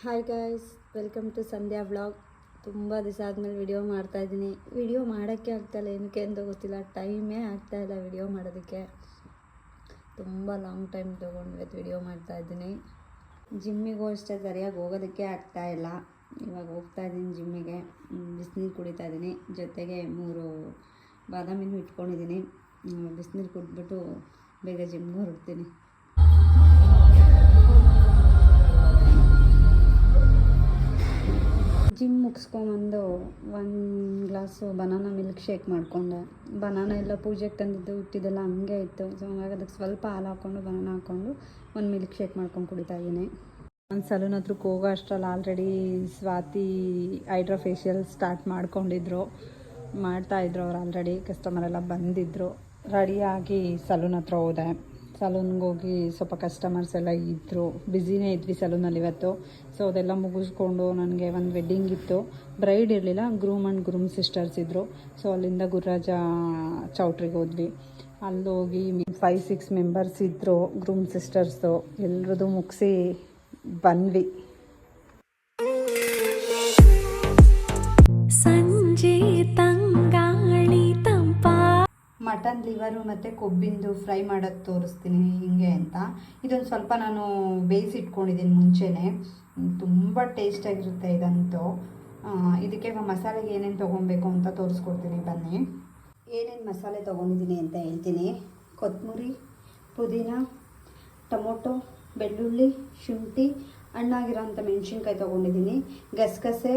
Hi guys, welcome to Sandhya vlog. ತುಂಬ ದಿವಸ ಆದಮೇಲೆ ವಿಡಿಯೋ ಮಾಡ್ತಾಯಿದ್ದೀನಿ. ವಿಡಿಯೋ ಮಾಡೋಕ್ಕೆ ಆಗ್ತಾಯಿಲ್ಲ, ಏನಕ್ಕೆ ಅಂತ ಗೊತ್ತಿಲ್ಲ. ಟೈಮೇ ಆಗ್ತಾಯಿಲ್ಲ ವಿಡಿಯೋ ಮಾಡೋದಕ್ಕೆ. ತುಂಬ ಲಾಂಗ್ ಟೈಮ್ ತೊಗೊಂಡು ವಿಡಿಯೋ ಮಾಡ್ತಾಯಿದ್ದೀನಿ. ಜಿಮ್ಮಿಗೂ ಅಷ್ಟೇ ಸರಿಯಾಗಿ ಹೋಗೋದಕ್ಕೆ ಆಗ್ತಾಯಿಲ್ಲ. ಇವಾಗ ಹೋಗ್ತಾಯಿದ್ದೀನಿ ಜಿಮ್ಮಿಗೆ. ಬಿಸಿನೀರು ಕುಡಿತಾಯಿದ್ದೀನಿ. ಜೊತೆಗೆ 3 ಬಾದಾಮಿನೂ ಇಟ್ಕೊಂಡಿದ್ದೀನಿ. ಬಿಸಿನೀರು ಕುಡಿದ್ಬಿಟ್ಟು ಬೇಗ ಜಿಮ್ಗೆ ಹೊರಡ್ತೀನಿ. ಜಿಮ್ ಮುಗಿಸ್ಕೊಂಬಂದು 1 ಗ್ಲಾಸು ಬನಾನಾ ಮಿಲ್ಕ್ ಶೇಕ್ ಮಾಡಿಕೊಂಡೆ. ಬನಾನಾ ಎಲ್ಲ ಪೂಜೆಗೆ ತಂದಿದ್ದು ಇಟ್ಟಿದ್ದೆಲ್ಲ ಹಂಗೆ ಇತ್ತು. ಸೊ ಹಾಗಾಗಿ ಅದಕ್ಕೆ ಸ್ವಲ್ಪ ಹಾಲು ಹಾಕ್ಕೊಂಡು ಬನಾನಾ ಹಾಕ್ಕೊಂಡು ಒಂದು ಮಿಲ್ಕ್ ಶೇಕ್ ಮಾಡ್ಕೊಂಡು ಕುಡಿತಾಯಿದ್ದೀನಿ. ಒಂದು ಸಲೂನ್ ಹತ್ರಕ್ಕೆ ಹೋಗೋ ಅಷ್ಟರಲ್ಲಿ already Swati hydra facial start ಮಾಡ್ತಾಯಿದ್ರು ಅವ್ರು. ಆಲ್ರೆಡಿ ಕಸ್ಟಮರೆಲ್ಲ ಬಂದಿದ್ದರು. ರೆಡಿಯಾಗಿ ಸಲೂನ್ ಹತ್ರ ಹೋದೆ. ಸಲೂನ್ಗೆ ಹೋಗಿ ಸ್ವಲ್ಪ ಕಸ್ಟಮರ್ಸ್ ಎಲ್ಲ ಇದ್ದರು. ಬ್ಯುಸಿನೇ ಇದ್ವಿ ಸಲೂನಲ್ಲಿ ಇವತ್ತು. ಸೊ ಅದೆಲ್ಲ ಮುಗಿಸ್ಕೊಂಡು ನನಗೆ ಒಂದು ವೆಡ್ಡಿಂಗ್ ಇತ್ತು. ಬ್ರೈಡ್ ಇರಲಿಲ್ಲ, ಗ್ರೂಮ್ ಆ್ಯಂಡ್ ಗ್ರೂಮ್ ಸಿಸ್ಟರ್ಸ್ ಇದ್ದರು. ಸೊ ಅಲ್ಲಿಂದ ಗುರುರಾಜ ಚೌಟ್ರಿಗೆ ಹೋದ್ವಿ. ಅಲ್ಲೋಗಿ 5-6 ಮೆಂಬರ್ಸ್ ಇದ್ದರು ಗ್ರೂಮ್ ಸಿಸ್ಟರ್ಸು. ಎಲ್ಲರದು ಮುಗಿಸಿ ಬಂದ್ವಿ. ಸಂಜೆ ತಂಗಾಳಿ ತಂಪ ಮಟನ್ ಲಿವರು ಮತ್ತು ಕೊಬ್ಬಿಂದು ಫ್ರೈ ಮಾಡೋದು ತೋರಿಸ್ತೀನಿ ಹಿಂಗೆ ಅಂತ. ಇದೊಂದು ಸ್ವಲ್ಪ ನಾನು ಬೇಯಿಸಿಟ್ಕೊಂಡಿದ್ದೀನಿ ಮುಂಚೆನೇ. ತುಂಬ ಟೇಸ್ಟಾಗಿರುತ್ತೆ ಇದಂತೂ. ಇದಕ್ಕೆ ಮಸಾಲೆಗೆ ಏನೇನು ತೊಗೊಬೇಕು ಅಂತ ತೋರಿಸ್ಕೊಡ್ತೀನಿ ಬನ್ನಿ. ಏನೇನು ಮಸಾಲೆ ತೊಗೊಂಡಿದ್ದೀನಿ ಅಂತ ಹೇಳ್ತೀನಿ. ಕೊತ್ತಂಬರಿ, ಪುದೀನ, ಟೊಮೊಟೊ, ಬೆಳ್ಳುಳ್ಳಿ, ಶುಂಠಿ, ಹಣ್ಣಾಗಿರೋಂಥ ಮೆಣಸಿನ್ಕಾಯಿ ತೊಗೊಂಡಿದ್ದೀನಿ. ಗಸಗಸೆ,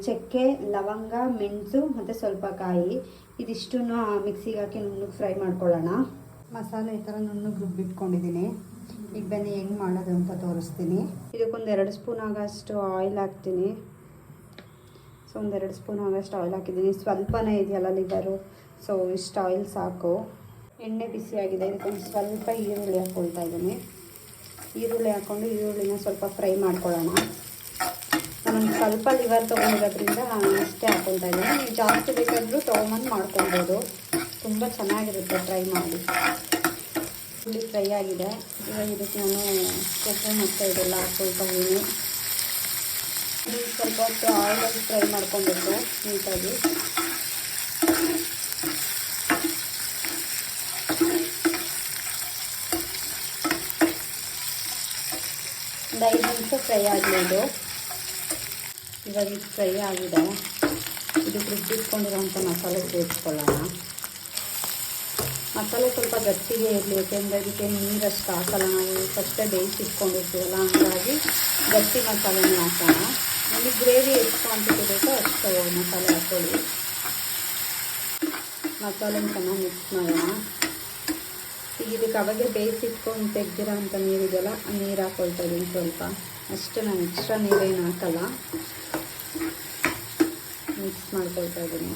ಚಕ್ಕೆ, ಲವಂಗ, ಮೆಣಸು ಮತ್ತು ಸ್ವಲ್ಪ ಕಾಯಿ. ಇದಿಷ್ಟು ಮಿಕ್ಸಿಗೆ ಹಾಕಿ ನುಣ್ಣಗೆ ಫ್ರೈ ಮಾಡ್ಕೊಳ್ಳೋಣ. ಮಸಾಲೆ ಈ ಥರ ನುಣ್ಣಗೆ ರುಬ್ಬಿಟ್ಕೊಂಡಿದ್ದೀನಿ. ಈಗ ಬನ್ನಿ ಹೆಂಗೆ ಮಾಡೋದು ಅಂತ ತೋರಿಸ್ತೀನಿ. ಇದಕ್ಕೊಂದು 2 ಸ್ಪೂನ್ ಆಗೋಷ್ಟು ಆಯಿಲ್ ಹಾಕ್ತೀನಿ. ಸೊ ಒಂದು 2 ಸ್ಪೂನ್ ಆಗೋಷ್ಟು ಆಯಿಲ್ ಹಾಕಿದ್ದೀನಿ. ಸ್ವಲ್ಪನೇ ಇದೆಯಲ್ಲ ಲಿವರು, ಸೊ ಇಷ್ಟು ಆಯಿಲ್ ಸಾಕು. ಎಣ್ಣೆ ಬಿಸಿಯಾಗಿದೆ. ಇದಕ್ಕೊಂದು ಸ್ವಲ್ಪ ಈರುಳ್ಳಿ ಹಾಕ್ಕೊಳ್ತಾ ಇದ್ದೀನಿ. ಈರುಳ್ಳಿ ಹಾಕ್ಕೊಂಡು ಈರುಳ್ಳಿನ ಸ್ವಲ್ಪ ಫ್ರೈ ಮಾಡ್ಕೊಳ್ಳೋಣ. ನಾನೊಂದು ಸ್ವಲ್ಪ ಲಿವರ್ ತೊಗೊಂಡಿರೋದ್ರಿಂದ ಅಷ್ಟೇ ಹಾಕ್ಕೊಳ್ತಾ ಇದ್ದೀನಿ. ನೀವು ಜಾಸ್ತಿ ಬೇಕಾದರೂ ತೊಗೊಂಬಂದು ಮಾಡ್ಕೊಳ್ಬೋದು. ತುಂಬ ಚೆನ್ನಾಗಿರುತ್ತೆ, ಟ್ರೈ ಮಾಡಿ. ಈರುಳ್ಳಿ ಫ್ರೈ ಆಗಿದೆ. ಇವಾಗ ಇದಕ್ಕೆ ನಾನು ಕೊಬ್ಬು ಮತ್ತು ಇದೆಲ್ಲ ಹಾಕ್ಕೊಳ್ತಾ ಇದ್ದೀನಿ. ಇದು ಸ್ವಲ್ಪ ಹೊತ್ತು ಆಯಿಲಲ್ಲಿ ಫ್ರೈ ಮಾಡ್ಕೊಬೇಕು ನೀಟಾಗಿ. ಒಂದು 5 ನಿಮಿಷ ಫ್ರೈ ಆಗಲಿ ಇದು. ಇವಾಗ ಇದು ಫ್ರೈ ಆಗಿದೆ. ಇದಕ್ಕೆ ರುಬ್ಬಿಟ್ಕೊಂಡಿರೋಂಥ ಮಸಾಲೆ ಸೇರಿಸ್ಕೊಳ್ಳೋಣ. ಮಸಾಲೆ ಸ್ವಲ್ಪ ಗಟ್ಟಿಗೆ ಇರಲಿ, ಯಾಕೆಂದರೆ ಇದಕ್ಕೆ ನೀರಷ್ಟು ಹಾಕಲ್ಲ. ನಾವು ಫಸ್ಟೇ ಬೇಯಿಸಿಟ್ಕೊಂಡಿರ್ತೀವಲ್ಲ, ಹಂಗಾಗಿ ಗಟ್ಟಿ ಮಸಾಲೆನೇ ಹಾಕೋಣ. ನಮಗೆ ಗ್ರೇವಿ ಎಷ್ಟು ಕ್ವಾಂಟಿಟಿ ಬೇಕೋ ಅಷ್ಟು ಮಸಾಲೆ ಹಾಕ್ಕೊಳ್ಳಿ. ಮಸಾಲೆನ ಚೆನ್ನಾಗಿ ಮಿಕ್ಸ್ ಮಾಡೋಣ. ಈಗ ಇದಕ್ಕೆ ಅವಾಗೆ ಬೇಯಿಸಿಟ್ಕೊಂಡು ತೆಗ್ದಿರೋ ಅಂಥ ನೀರಿದೆಯಲ್ಲ, ಆ ನೀರು ಹಾಕ್ಕೊಳ್ತಾ ಇದ್ದೀನಿ ಸ್ವಲ್ಪ. ಅಷ್ಟು ನಾನು ಎಕ್ಸ್ಟ್ರಾ ನೀರೇನು ಹಾಕಲ್ಲ. ಮಿಕ್ಸ್ ಮಾಡ್ಕೊಳ್ತಾ ಇದ್ದೀನಿ.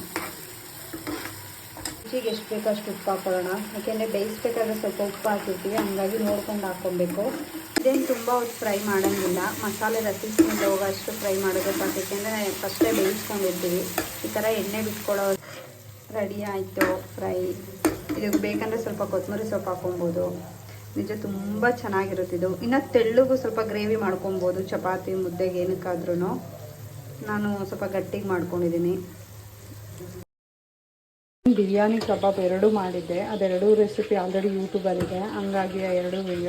ರುಚಿಗೆ ಎಷ್ಟು ಬೇಕೋ ಅಷ್ಟು ಉಪ್ಪು ಹಾಕ್ಕೊಳ್ಳೋಣ. ಯಾಕೆಂದರೆ ಬೇಯಿಸ್ಬೇಕಾದ್ರೆ ಸ್ವಲ್ಪ ಉಪ್ಪು ಹಾಕಿರ್ತೀವಿ, ಹಂಗಾಗಿ ನೋಡ್ಕೊಂಡು ಹಾಕ್ಕೊಬೇಕು. ಇದೇನು ತುಂಬ ಹೊತ್ತು ಫ್ರೈ ಮಾಡೋಂಗಿಲ್ಲ. ಮಸಾಲೆ ರಸಿಸ್ಕೊಂಡು ಹೋಗೋ ಅಷ್ಟು ಫ್ರೈ ಮಾಡೋದಕ್ಕೆ. ಯಾಕೆಂದರೆ ಫಸ್ಟೇ ಬೇಯಿಸ್ಕೊಂಡಿರ್ತೀವಿ. ಈ ಥರ ಎಣ್ಣೆ ಬಿಟ್ಕೊಳ್ಳೋ ರೆಡಿ ಆಯಿತು ಫ್ರೈ. ಇದಕ್ಕೆ ಬೇಕಂದರೆ ಸ್ವಲ್ಪ ಕೊತ್ತಂಬರಿ ಸೊಪ್ಪು ಹಾಕ್ಕೊಬೋದು. ನಿಜ ತುಂಬ ಚೆನ್ನಾಗಿರುತ್ತೆ ಇದು. ಇನ್ನು ತೆಳ್ಳಗೂ ಸ್ವಲ್ಪ ಗ್ರೇವಿ ಮಾಡ್ಕೊಬೋದು, ಚಪಾತಿ ಮುದ್ದೆಗೆ ಏನಕ್ಕಾದ್ರೂ. ನಾನು ಸ್ವಲ್ಪ ಗಟ್ಟಿಗೆ ಮಾಡ್ಕೊಂಡಿದ್ದೀನಿ. ಬಿರಿಯಾನಿ ಕಬಾಬ್ 2 ಮಾಡಿದ್ದೆ. ಅದೆರಡೂ ರೆಸಿಪಿ ಆಲ್ರೆಡಿ ಯೂಟ್ಯೂಬಲ್ಲಿದೆ, ಹಂಗಾಗಿ ಆ 2 ವಿಡಿಯೋ